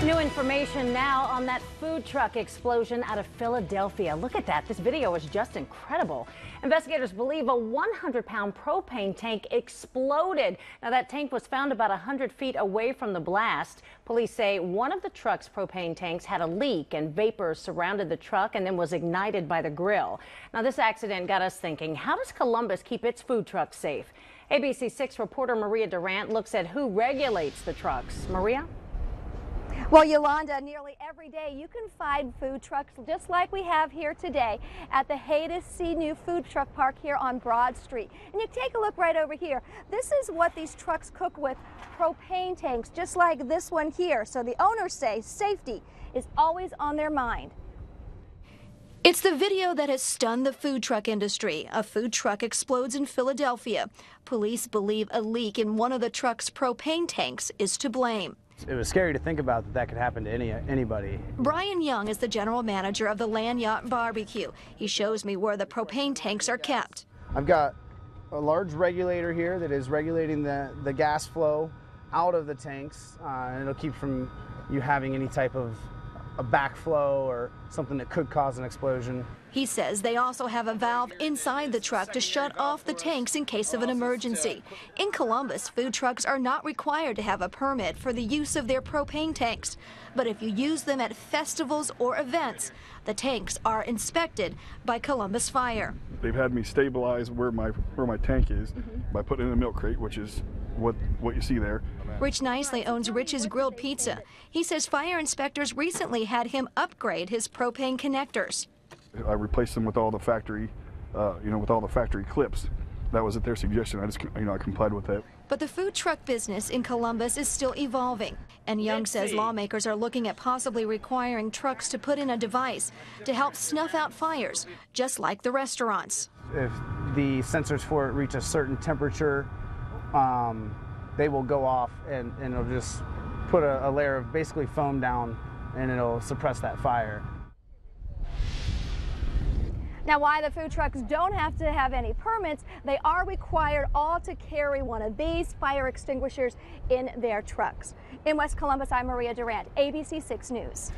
New information now on that food truck explosion out of Philadelphia. Look at that. This video is just incredible. Investigators believe a 100-pound propane tank exploded. Now, that tank was found about 100 feet away from the blast. Police say one of the truck's propane tanks had a leak and vapor surrounded the truck and then was ignited by the grill. Now, this accident got us thinking, how does Columbus keep its food trucks safe? ABC 6 reporter Maria Durant looks at who regulates the trucks. Maria? Well, Yolanda, nearly every day you can find food trucks just like we have here today at the Knisely new food truck park here on Broad Street. And you take a look right over here. This is what these trucks cook with, propane tanks, just like this one here. So the owners say safety is always on their mind. It's the video that has stunned the food truck industry. A food truck explodes in Philadelphia. Police believe a leak in one of the truck's propane tanks is to blame. It was scary to think about that could happen to anybody. Brian Young is the general manager of the Land Yacht BBQ. He shows me where the propane tanks are kept. I've got a large regulator here that is regulating the gas flow out of the tanks, and it'll keep from you having any type of a backflow or something that could cause an explosion. He says they also have a valve inside the truck to shut off the tanks in case of an emergency. In Columbus, food trucks are not required to have a permit for the use of their propane tanks. But if you use them at festivals or events, the tanks are inspected by Columbus Fire. They've had me stabilize where my tank is by putting in a milk crate, which is what you see there. Rich Knisely owns Rich's Grilled Pizza. He says fire inspectors recently had him upgrade his propane connectors. I replaced them with all the factory, with all the factory clips. That was at their suggestion. I complied with that. But the food truck business in Columbus is still evolving. And Young says lawmakers are looking at possibly requiring trucks to put in a device to help snuff out fires, just like the restaurants. If the sensors for it reach a certain temperature, they will go off and it'll just put a layer of basically foam down and it'll suppress that fire. Now, why the food trucks don't have to have any permits, they are required all to carry one of these fire extinguishers in their trucks. In West Columbus, I'm Maria Durant, ABC 6 News.